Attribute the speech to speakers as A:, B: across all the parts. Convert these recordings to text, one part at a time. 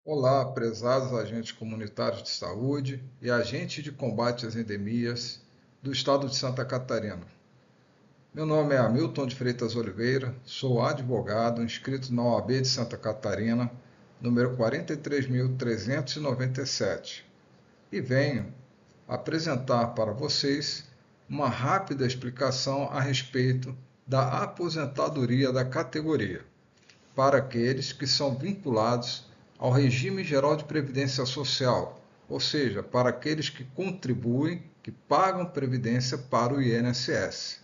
A: Olá, prezados agentes comunitários de saúde e agentes de combate às endemias do estado de Santa Catarina. Meu nome é Hamilton de Freitas Oliveira, sou advogado inscrito na OAB de Santa Catarina, número 43.397, e venho apresentar para vocês uma rápida explicação a respeito da aposentadoria da categoria para aqueles que são vinculados ao regime geral de previdência social, ou seja, para aqueles que contribuem, que pagam previdência para o INSS.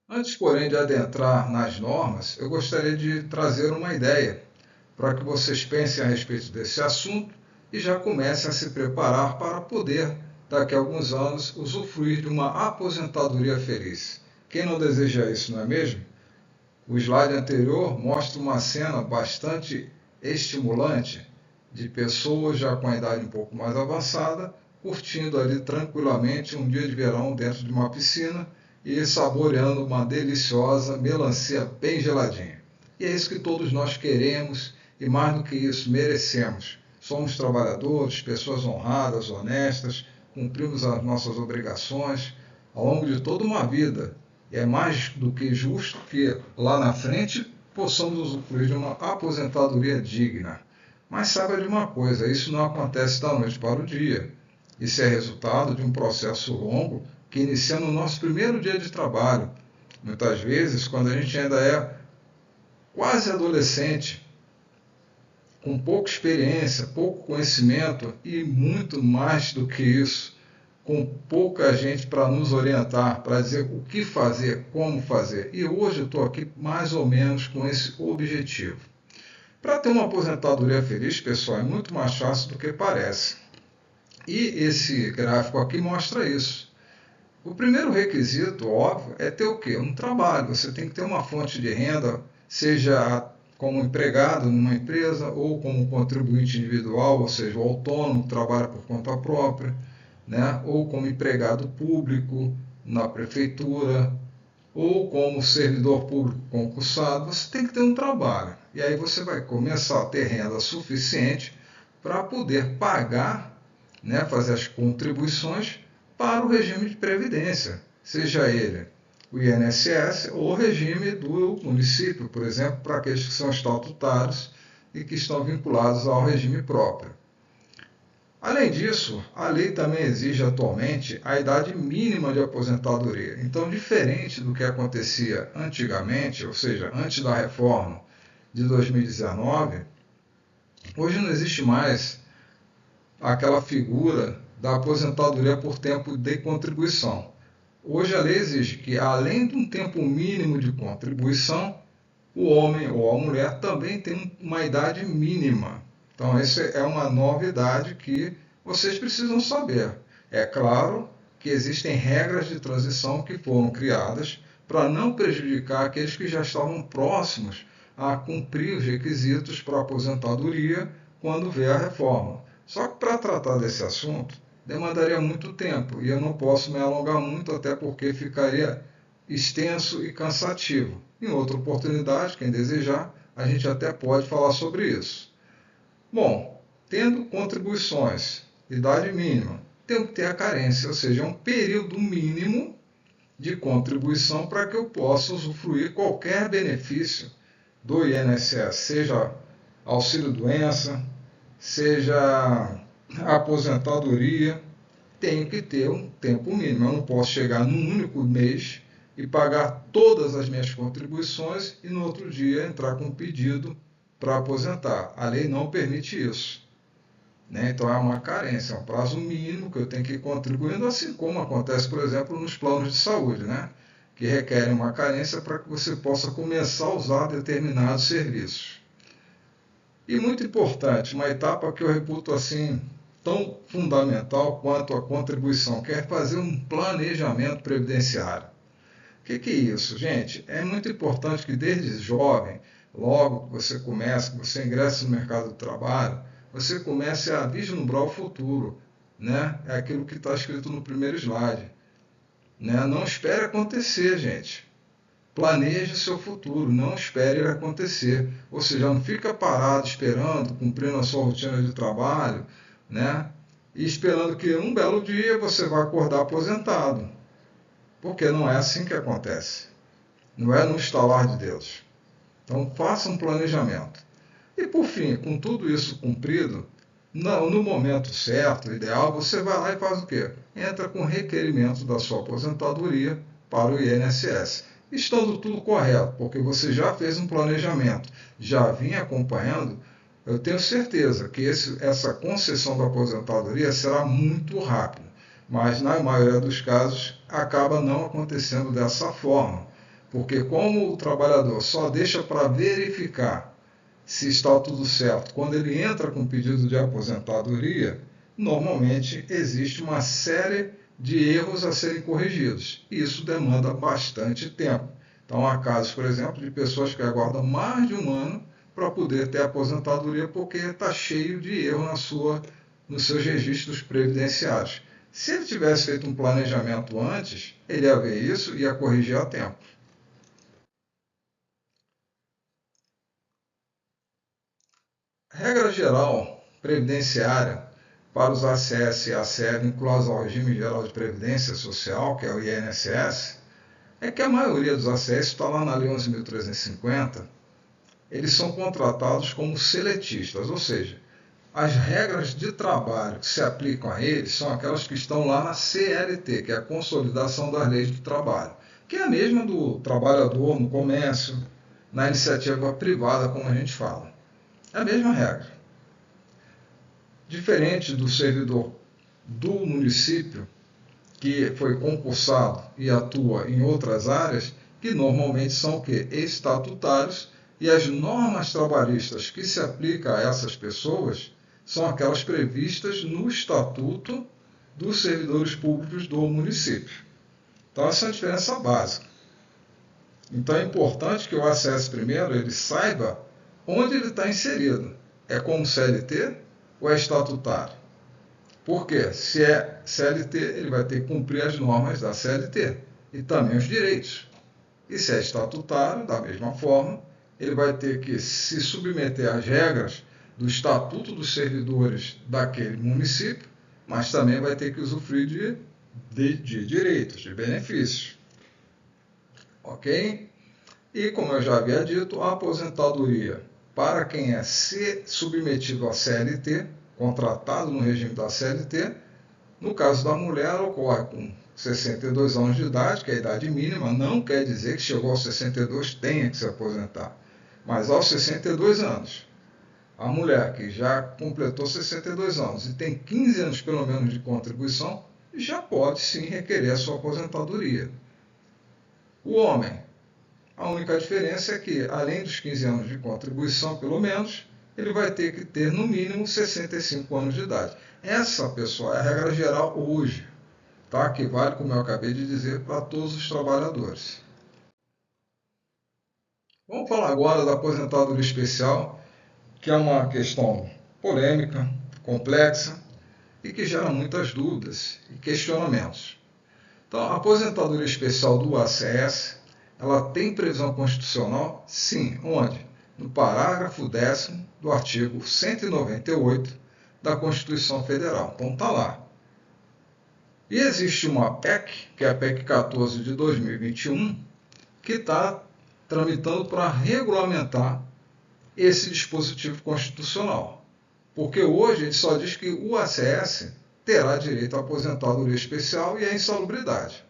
A: Antes, porém, de adentrar nas normas, eu gostaria de trazer uma ideia para que vocês pensem a respeito desse assunto e já comecem a se preparar para poder, daqui a alguns anos, usufruir de uma aposentadoria feliz. Quem não deseja isso, não é mesmo? O slide anterior mostra uma cena bastante estimulante de pessoas já com a idade um pouco mais avançada, curtindo ali tranquilamente um dia de verão dentro de uma piscina e saboreando uma deliciosa melancia bem geladinha. E é isso que todos nós queremos e, mais do que isso, merecemos. Somos trabalhadores, pessoas honradas, honestas, cumprimos as nossas obrigações ao longo de toda uma vida. É mais do que justo que lá na frente possamos usufruir de uma aposentadoria digna. Mas saiba de uma coisa, isso não acontece da noite para o dia. Isso é resultado de um processo longo que inicia no nosso primeiro dia de trabalho. Muitas vezes, quando a gente ainda é quase adolescente, com pouca experiência, pouco conhecimento e muito mais do que isso, com pouca gente para nos orientar, para dizer o que fazer, como fazer. E hoje eu estou aqui mais ou menos com esse objetivo. Para ter uma aposentadoria feliz, pessoal, é muito mais fácil do que parece. E esse gráfico aqui mostra isso. O primeiro requisito, óbvio, é ter o quê? Um trabalho. Você tem que ter uma fonte de renda, seja como empregado numa empresa ou como contribuinte individual, ou seja, o autônomo que trabalha por conta própria, né? Ou como empregado público na prefeitura, ou como servidor público concursado. Você tem que ter um trabalho. E aí você vai começar a ter renda suficiente para poder pagar, né, fazer as contribuições para o regime de previdência, seja ele o INSS ou o regime do município, por exemplo, para aqueles que são estatutários e que estão vinculados ao regime próprio. Além disso, a lei também exige atualmente a idade mínima de aposentadoria. Então, diferente do que acontecia antigamente, ou seja, antes da reforma de 2019, hoje não existe mais aquela figura da aposentadoria por tempo de contribuição. Hoje a lei exige que, além de um tempo mínimo de contribuição, o homem ou a mulher também tem uma idade mínima. Então, essa é uma novidade que vocês precisam saber. É claro que existem regras de transição que foram criadas para não prejudicar aqueles que já estavam próximos a cumprir os requisitos para a aposentadoria quando vier a reforma. Só que para tratar desse assunto demandaria muito tempo e eu não posso me alongar muito, até porque ficaria extenso e cansativo. Em outra oportunidade, quem desejar, a gente até pode falar sobre isso. Bom, tendo contribuições, idade mínima, tem que ter a carência, ou seja, um período mínimo de contribuição para que eu possa usufruir qualquer benefício do INSS, seja auxílio-doença, seja aposentadoria, tenho que ter um tempo mínimo. Eu não posso chegar num único mês e pagar todas as minhas contribuições e no outro dia entrar com um pedido para aposentar. A lei não permite isso. Né? Então é uma carência, é um prazo mínimo que eu tenho que ir contribuindo, assim como acontece, por exemplo, nos planos de saúde, né? Que requerem uma carência para que você possa começar a usar determinados serviços. E muito importante, uma etapa que eu reputo assim tão fundamental quanto a contribuição, que é fazer um planejamento previdenciário. O que é isso, gente? É muito importante que desde jovem, logo que você começa, que você ingressa no mercado do trabalho, você comece a vislumbrar o futuro, né? É aquilo que está escrito no primeiro slide. Né? Não espere acontecer, gente. Planeje seu futuro, não espere ele acontecer. Ou seja, não fica parado esperando, cumprindo a sua rotina de trabalho, né? E esperando que um belo dia você vai acordar aposentado. Porque não é assim que acontece. Não é no estalar de Deus. Então faça um planejamento. E por fim, com tudo isso cumprido, no momento certo, ideal, você vai lá e faz o quê? Entra com requerimento da sua aposentadoria para o INSS. Estando tudo correto, porque você já fez um planejamento, já vinha acompanhando, eu tenho certeza que essa concessão da aposentadoria será muito rápida. Mas na maioria dos casos acaba não acontecendo dessa forma. Porque como o trabalhador só deixa para verificar se está tudo certo, quando ele entra com pedido de aposentadoria, normalmente existe uma série de erros a serem corrigidos. E isso demanda bastante tempo. Então há casos, por exemplo, de pessoas que aguardam mais de um ano para poder ter aposentadoria porque está cheio de erro nos seus registros previdenciários. Se ele tivesse feito um planejamento antes, ele ia ver isso e ia corrigir a tempo. Regra geral previdenciária para os ACS e ACL, inclusos ao Regime Geral de Previdência Social, que é o INSS, é que a maioria dos ACS está lá na Lei 11.350, eles são contratados como seletistas, ou seja, as regras de trabalho que se aplicam a eles são aquelas que estão lá na CLT, que é a Consolidação das Leis do Trabalho, que é a mesma do trabalhador no comércio, na iniciativa privada, como a gente fala. É a mesma regra. Diferente do servidor do município, que foi concursado e atua em outras áreas, que normalmente são o quê? Estatutários, e as normas trabalhistas que se aplicam a essas pessoas são aquelas previstas no Estatuto dos Servidores Públicos do município. Então, essa é a diferença básica. Então, é importante que o ACS primeiro ele saiba onde ele está inserido. É como CLT ou é estatutário? Porque se é CLT, ele vai ter que cumprir as normas da CLT e também os direitos. E se é estatutário, da mesma forma, ele vai ter que se submeter às regras do Estatuto dos Servidores daquele município, mas também vai ter que usufruir de direitos, de benefícios. Ok? E, como eu já havia dito, a aposentadoria para quem é submetido à CLT, contratado no regime da CLT, no caso da mulher, ocorre com 62 anos de idade, que é a idade mínima, não quer dizer que chegou aos 62 tenha que se aposentar, mas aos 62 anos. A mulher que já completou 62 anos e tem 15 anos pelo menos de contribuição, já pode sim requerer a sua aposentadoria. O homem, a única diferença é que, além dos 15 anos de contribuição, pelo menos, ele vai ter que ter, no mínimo, 65 anos de idade. Essa, pessoal, é a regra geral hoje, tá? Que vale, como eu acabei de dizer, para todos os trabalhadores. Vamos falar agora da aposentadoria especial, que é uma questão polêmica, complexa e que gera muitas dúvidas e questionamentos. Então, a aposentadoria especial do ACS, ela tem previsão constitucional? Sim. Onde? No parágrafo 10º do artigo 198 da Constituição Federal. Então está lá. E existe uma PEC, que é a PEC 14 de 2021, que está tramitando para regulamentar esse dispositivo constitucional. Porque hoje ele só diz que o ACS terá direito à aposentadoria especial e à insalubridade.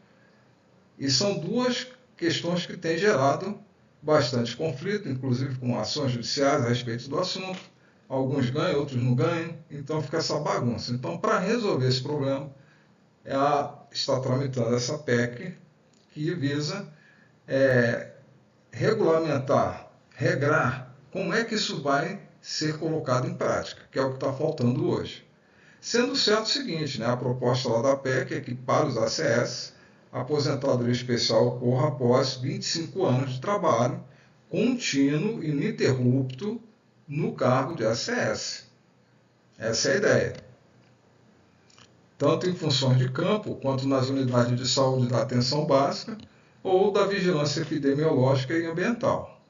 A: E são duas questões que têm gerado bastante conflito, inclusive com ações judiciais a respeito do assunto. Alguns ganham, outros não ganham, então fica essa bagunça. Então, para resolver esse problema, ela está tramitando essa PEC que visa regulamentar, regrar como é que isso vai ser colocado em prática, que é o que está faltando hoje. Sendo certo o seguinte, né, a proposta lá da PEC é que para os ACS, a aposentadoria especial ocorra após 25 anos de trabalho contínuo e ininterrupto no cargo de ACS. Essa é a ideia. Tanto em funções de campo, quanto nas unidades de saúde da atenção básica, ou da vigilância epidemiológica e ambiental.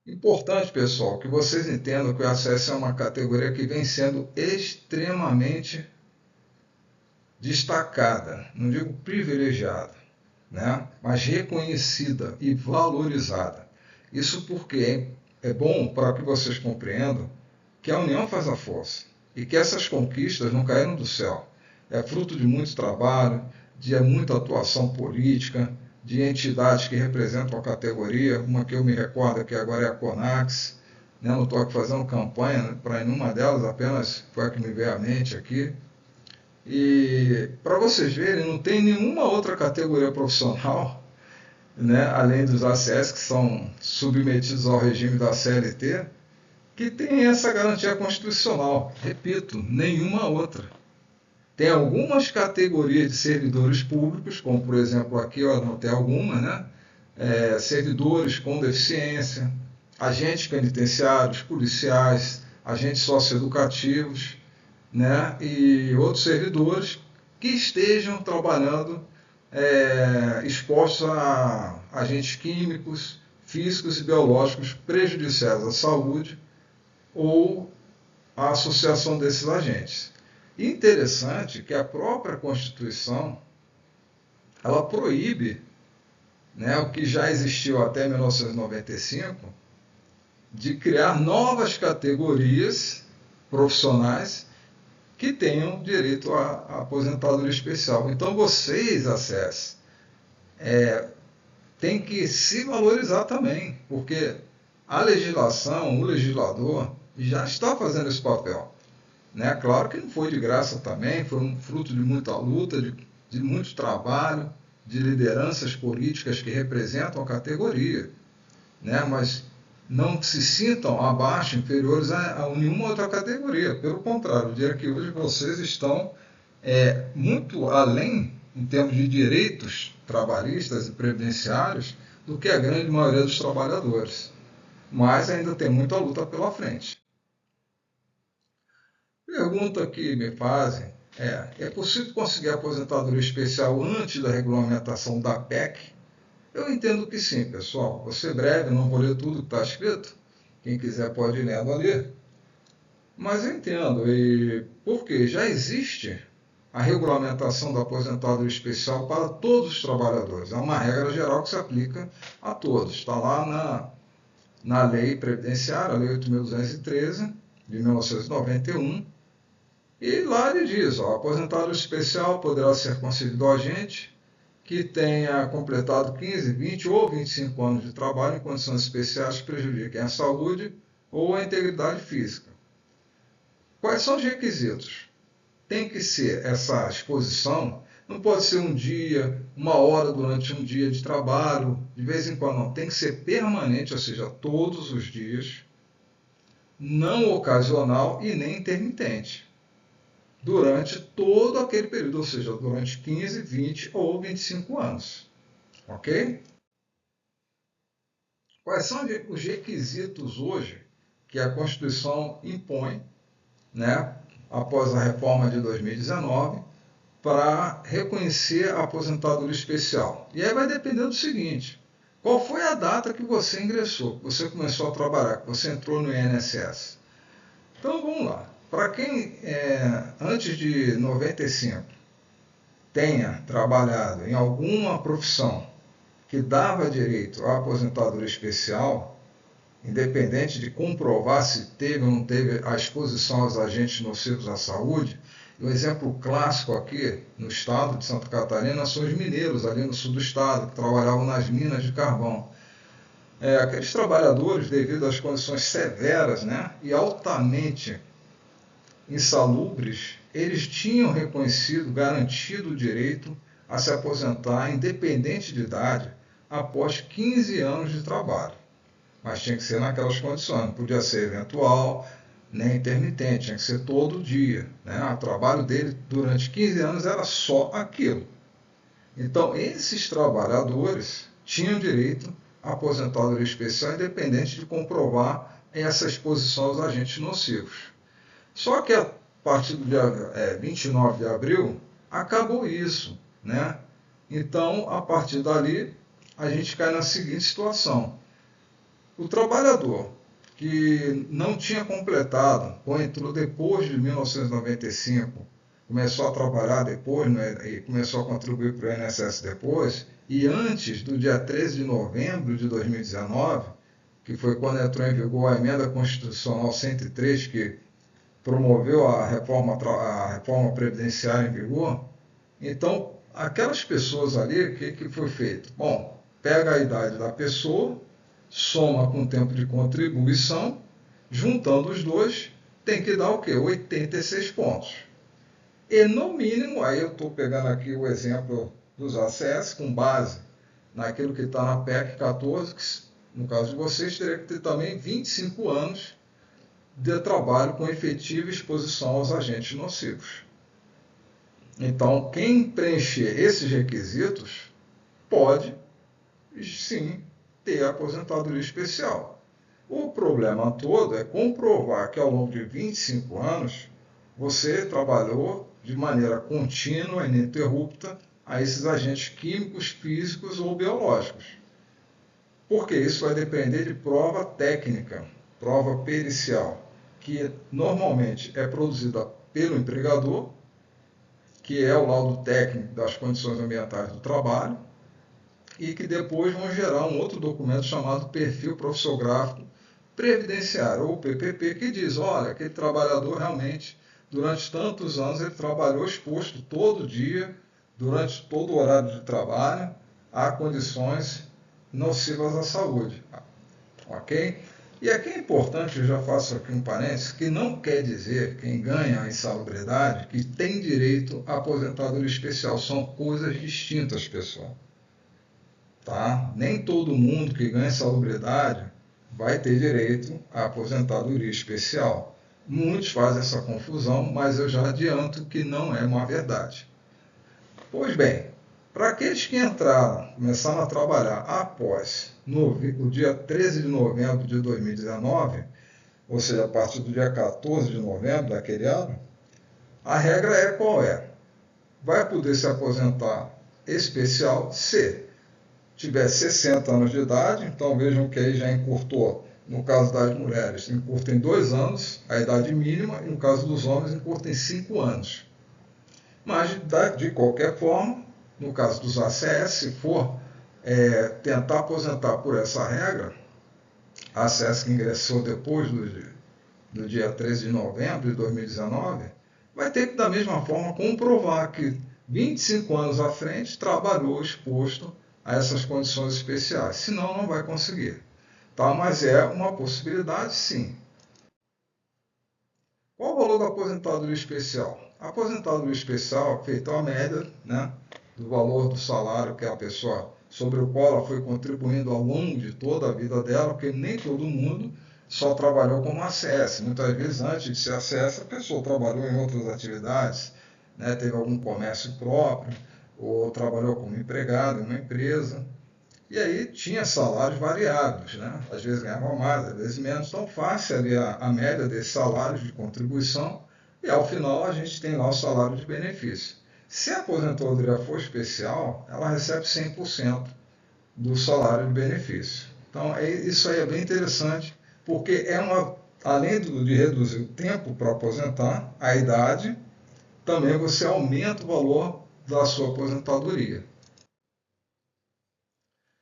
A: Importante, pessoal, que vocês entendam que o acesso é uma categoria que vem sendo extremamente destacada, não digo privilegiada, né? Mas reconhecida e valorizada. Isso porque é bom para que vocês compreendam que a união faz a força e que essas conquistas não caíram do céu. É fruto de muito trabalho, de muita atuação política, de entidades que representam a categoria. Uma que eu me recordo que agora é a CONAX, né? Não estou aqui fazendo campanha para nenhuma delas, apenas foi a que me veio à mente aqui. E para vocês verem, não tem nenhuma outra categoria profissional, né, além dos ACS, que são submetidos ao regime da CLT, que tem essa garantia constitucional. Repito, nenhuma outra. Tem algumas categorias de servidores públicos, como por exemplo aqui eu anotei algumas, né? Servidores com deficiência, agentes penitenciários, policiais, agentes socioeducativos, né? E outros servidores que estejam trabalhando expostos a agentes químicos, físicos e biológicos prejudiciais à saúde ou à associação desses agentes. Interessante que a própria Constituição ela proíbe, né, o que já existiu até 1995, de criar novas categorias profissionais que tenham direito à aposentadoria especial. Então vocês, ACES, têm que se valorizar também, porque a legislação, o legislador, já está fazendo esse papel. Né? Claro que não foi de graça também, foi um fruto de muita luta, de muito trabalho, de lideranças políticas que representam a categoria. Né? Mas não se sintam abaixo, inferiores a nenhuma outra categoria. Pelo contrário, eu diria que hoje vocês estão muito além, em termos de direitos trabalhistas e previdenciários, do que a grande maioria dos trabalhadores. Mas ainda tem muita luta pela frente. Pergunta que me fazem é possível conseguir aposentadoria especial antes da regulamentação da PEC? Eu entendo que sim, pessoal. Vou ser breve, não vou ler tudo que está escrito. Quem quiser pode ir lendo ali. Mas eu entendo, e porque já existe a regulamentação da aposentadoria especial para todos os trabalhadores. É uma regra geral que se aplica a todos. Está lá na Lei Previdenciária, a Lei 8.213, de 1991. E lá ele diz, a aposentadoria especial poderá ser concedido ao agente que tenha completado 15, 20 ou 25 anos de trabalho em condições especiais que prejudiquem a saúde ou a integridade física. Quais são os requisitos? Tem que ser essa exposição, não pode ser um dia, uma hora durante um dia de trabalho, de vez em quando não, tem que ser permanente, ou seja, todos os dias, não ocasional e nem intermitente, durante todo aquele período, ou seja, durante 15, 20 ou 25 anos. Ok? Quais são os requisitos hoje que a Constituição impõe, né, após a reforma de 2019, para reconhecer a aposentadoria especial? E aí vai depender do seguinte: qual foi a data que você ingressou, que você começou a trabalhar, que você entrou no INSS? Então vamos lá. Para quem antes de 95 tenha trabalhado em alguma profissão que dava direito à aposentadoria especial, independente de comprovar se teve ou não teve a exposição aos agentes nocivos à saúde, um exemplo clássico aqui no estado de Santa Catarina são os mineiros ali no sul do estado, que trabalhavam nas minas de carvão. Aqueles trabalhadores, devido às condições severas, né, e altamente insalubres, eles tinham reconhecido, garantido o direito a se aposentar, independente de idade, após 15 anos de trabalho. Mas tinha que ser naquelas condições, não podia ser eventual, nem intermitente, tinha que ser todo dia. Né? O trabalho dele durante 15 anos era só aquilo. Então, esses trabalhadores tinham direito à aposentadoria especial, independente de comprovar essa exposição aos agentes nocivos. Só que a partir do dia 29 de abril, acabou isso. Né? Então, a partir dali, a gente cai na seguinte situação. O trabalhador que não tinha completado, ou entrou depois de 1995, começou a trabalhar depois, né, e começou a contribuir para o INSS depois, e antes do dia 13 de novembro de 2019, que foi quando entrou em vigor a Emenda Constitucional 103, que promoveu a reforma previdenciária em vigor, então, aquelas pessoas ali, o que foi feito? Bom, pega a idade da pessoa, soma com o tempo de contribuição, juntando os dois, tem que dar o quê? 86 pontos. E no mínimo, aí eu estou pegando aqui o exemplo dos ACS, com base naquilo que está na PEC 14, que no caso de vocês, teria que ter também 25 anos de trabalho com efetiva exposição aos agentes nocivos. Então, quem preencher esses requisitos pode, sim, ter aposentadoria especial. O problema todo é comprovar que ao longo de 25 anos você trabalhou de maneira contínua e ininterrupta a esses agentes químicos, físicos ou biológicos. Porque isso vai depender de prova técnica, prova pericial, que normalmente é produzida pelo empregador, que é o laudo técnico das condições ambientais do trabalho, e que depois vão gerar um outro documento chamado Perfil Profissiográfico Previdenciário, ou PPP, que diz, olha, aquele trabalhador realmente, durante tantos anos, ele trabalhou exposto todo dia, durante todo o horário de trabalho, a condições nocivas à saúde. Ok? E aqui é importante, eu já faço aqui um parênteses, que não quer dizer, quem ganha a insalubridade, que tem direito à aposentadoria especial. São coisas distintas, pessoal. Tá? Nem todo mundo que ganha insalubridade vai ter direito à aposentadoria especial. Muitos fazem essa confusão, mas eu já adianto que não é uma verdade. Pois bem, para aqueles que entraram, começaram a trabalhar após o dia 13 de novembro de 2019, ou seja, a partir do dia 14 de novembro daquele ano, a regra é qual é? Vai poder se aposentar especial se tiver 60 anos de idade, então vejam que aí já encurtou, no caso das mulheres, encurta em 2 anos, a idade mínima, e no caso dos homens, encurta em 5 anos. Mas, de qualquer forma, no caso dos ACS, se for tentar aposentar por essa regra, a ACS que ingressou depois do dia 13 de novembro de 2019, vai ter que, da mesma forma, comprovar que 25 anos à frente trabalhou exposto a essas condições especiais. Senão, não vai conseguir. Tá? Mas é uma possibilidade, sim. Qual o valor da aposentadoria especial? A aposentadoria especial é feita a média, né, do valor do salário que a pessoa, sobre o qual ela foi contribuindo ao longo de toda a vida dela, porque nem todo mundo só trabalhou como ACS. Muitas vezes, antes de ser ACS, a pessoa trabalhou em outras atividades, né, teve algum comércio próprio, ou trabalhou como empregado em uma empresa. E aí tinha salários variáveis, né? Às vezes ganhava mais, às vezes menos. Então, face ali a média desses salários de contribuição e, ao final, a gente tem lá o salário de benefício. Se a aposentadoria for especial, ela recebe 100% do salário de benefício. Então, isso aí é bem interessante, porque além de reduzir o tempo para aposentar, a idade, também você aumenta o valor da sua aposentadoria.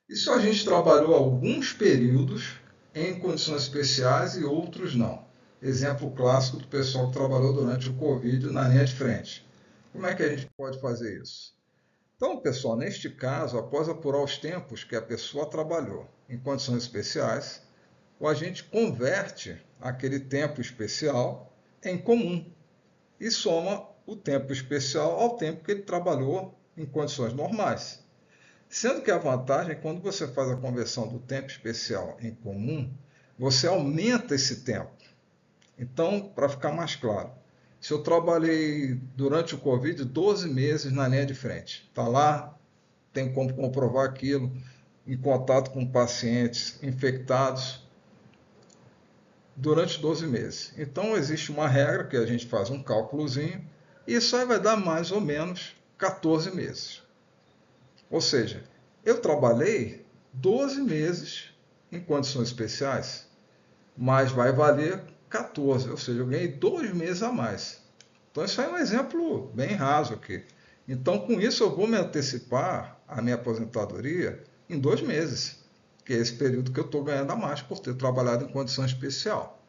A: Isso a gente trabalhou alguns períodos em condições especiais e outros não. Exemplo clássico do pessoal que trabalhou durante o Covid na linha de frente. Como é que a gente pode fazer isso? Então, pessoal, neste caso, após apurar os tempos que a pessoa trabalhou em condições especiais, o agente converte aquele tempo especial em comum e soma o tempo especial ao tempo que ele trabalhou em condições normais. Sendo que a vantagem é que quando você faz a conversão do tempo especial em comum, você aumenta esse tempo. Então, para ficar mais claro, se eu trabalhei durante o Covid 12 meses na linha de frente, está lá, tem como comprovar aquilo, em contato com pacientes infectados durante 12 meses. Então, existe uma regra que a gente faz um cálculozinho, e isso aí vai dar mais ou menos 14 meses. Ou seja, eu trabalhei 12 meses em condições especiais, mas vai valer 14, ou seja, eu ganhei 2 meses a mais. Então, isso aí é um exemplo bem raso aqui. Então, com isso, eu vou me antecipar a minha aposentadoria em 2 meses, que é esse período que eu estou ganhando a mais por ter trabalhado em condição especial.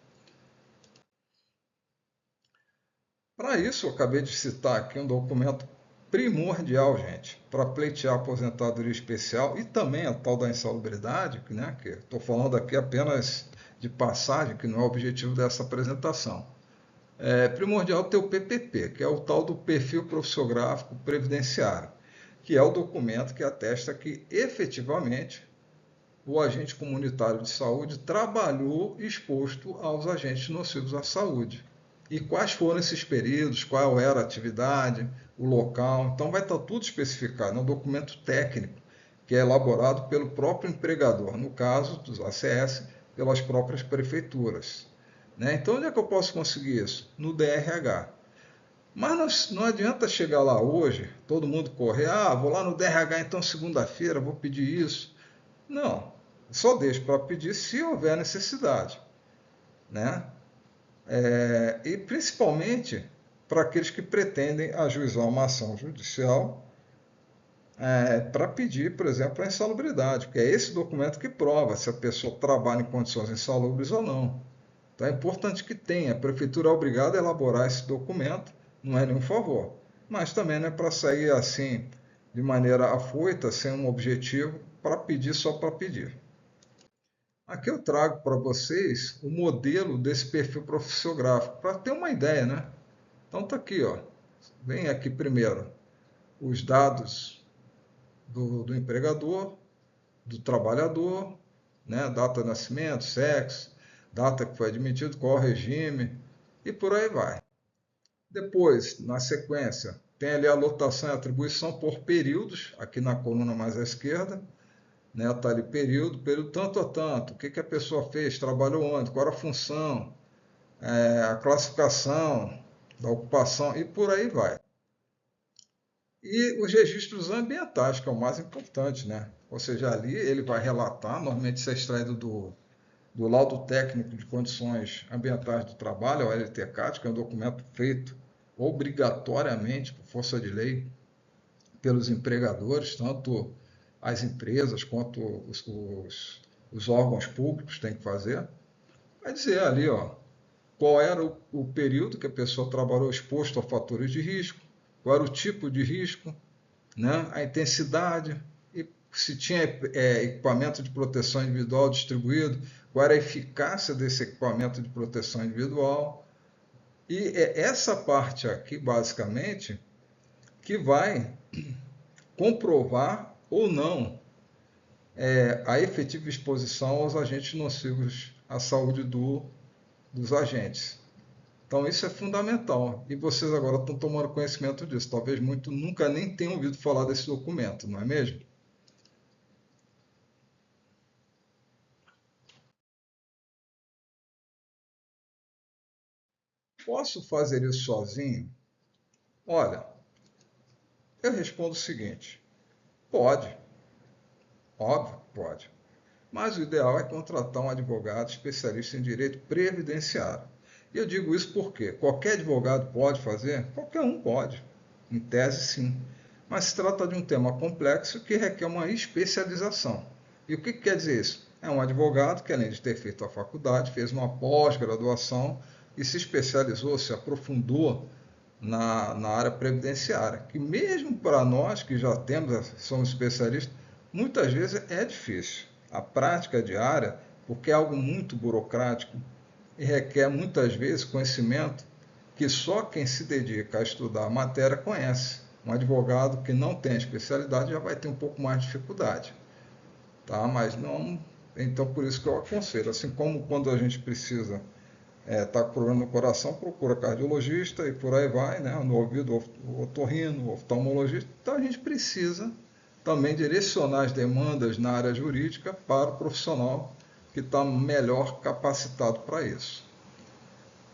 A: Para isso, eu acabei de citar aqui um documento primordial, gente, para pleitear a aposentadoria especial e também a tal da insalubridade, né, que estou falando aqui apenas de passagem, que não é o objetivo dessa apresentação. É primordial ter o PPP, que é o tal do Perfil Profissiográfico Previdenciário, que é o documento que atesta que efetivamente o agente comunitário de saúde trabalhou exposto aos agentes nocivos à saúde. E quais foram esses períodos, qual era a atividade, o local. Então vai estar tudo especificado, é um documento técnico que é elaborado pelo próprio empregador, no caso dos ACS, pelas próprias prefeituras. Né? Então onde é que eu posso conseguir isso? No DRH. Mas não adianta chegar lá hoje, todo mundo correr, vou lá no DRH então segunda-feira, vou pedir isso. Não, só deixo para pedir se houver necessidade, né? E principalmente para aqueles que pretendem ajuizar uma ação judicial para pedir, por exemplo, a insalubridade, que é esse documento que prova se a pessoa trabalha em condições insalubres ou não. Então é importante que tenha, a prefeitura é obrigada a elaborar esse documento, não é nenhum favor, mas também não é para sair assim, de maneira afoita, sem um objetivo, para pedir só para pedir. Aqui eu trago para vocês o modelo desse perfil profissiográfico, para ter uma ideia, né? Então tá aqui, ó. Vem aqui primeiro os dados do empregador, do trabalhador, né? Data de nascimento, sexo, data que foi admitido, qual o regime, e por aí vai. Depois, na sequência, tem ali a lotação e atribuição por períodos, aqui na coluna mais à esquerda, né? Está ali período tanto a tanto, o que a pessoa fez, trabalhou onde, qual era a função, a classificação da ocupação e por aí vai. E os registros ambientais, que é o mais importante, né? Ou seja, ali ele vai relatar, normalmente isso é extraído do laudo técnico de condições ambientais do trabalho, o LTCAT, que é um documento feito obrigatoriamente, por força de lei, pelos empregadores, tanto as empresas quanto os órgãos públicos têm que fazer. Vai dizer ali, ó, qual era o período que a pessoa trabalhou exposto a fatores de risco, qual era o tipo de risco, né, a intensidade, e se tinha equipamento de proteção individual distribuído, qual era a eficácia desse equipamento de proteção individual. E é essa parte aqui, basicamente, que vai comprovar ou não a efetiva exposição aos agentes nocivos à saúde dos agentes. Então isso é fundamental. E vocês agora estão tomando conhecimento disso. Talvez muito nunca nem tenham ouvido falar desse documento, não é mesmo? Posso fazer isso sozinho? Olha, eu respondo o seguinte: pode, óbvio, pode. Mas o ideal é contratar um advogado especialista em direito previdenciário. E eu digo isso porque qualquer advogado pode fazer? Qualquer um pode. Em tese, sim. Mas se trata de um tema complexo que requer uma especialização. E o que quer dizer isso? É um advogado que, além de ter feito a faculdade, fez uma pós-graduação e se especializou, se aprofundou na área previdenciária. Que mesmo para nós que já temos, somos especialistas, muitas vezes é difícil. A prática diária, porque é algo muito burocrático e requer muitas vezes conhecimento que só quem se dedica a estudar a matéria conhece. Um advogado que não tem especialidade já vai ter um pouco mais de dificuldade, tá? Mas não, então por isso que eu aconselho, assim como quando a gente precisa tá com problema no coração, procura cardiologista e por aí vai, né? No ouvido, o otorrino, o oftalmologista. Então a gente precisa também direcionar as demandas na área jurídica para o profissional que está melhor capacitado para isso.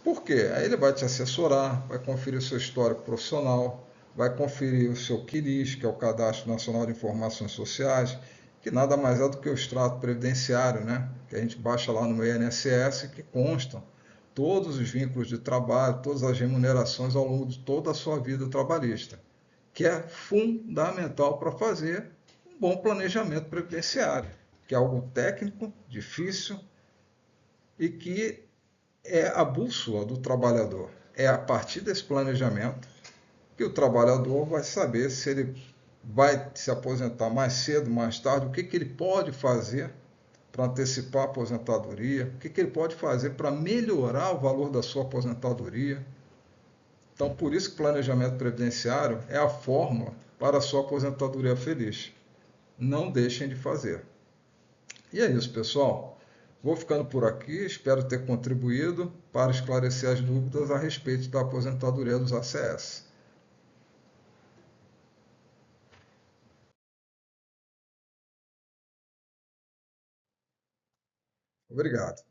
A: Por quê? Aí ele vai te assessorar, vai conferir o seu histórico profissional, vai conferir o seu CNIS, que é o Cadastro Nacional de Informações Sociais, que nada mais é do que o extrato previdenciário, né? Que a gente baixa lá no INSS, que constam todos os vínculos de trabalho, todas as remunerações ao longo de toda a sua vida trabalhista, que é fundamental para fazer um bom planejamento previdenciário, que é algo técnico, difícil e que é a bússola do trabalhador. É a partir desse planejamento que o trabalhador vai saber se ele vai se aposentar mais cedo, mais tarde, o que, que ele pode fazer para antecipar a aposentadoria, o que, que ele pode fazer para melhorar o valor da sua aposentadoria. Então, por isso que o planejamento previdenciário é a fórmula para a sua aposentadoria feliz. Não deixem de fazer. E é isso, pessoal. Vou ficando por aqui, espero ter contribuído para esclarecer as dúvidas a respeito da aposentadoria dos ACS. Obrigado.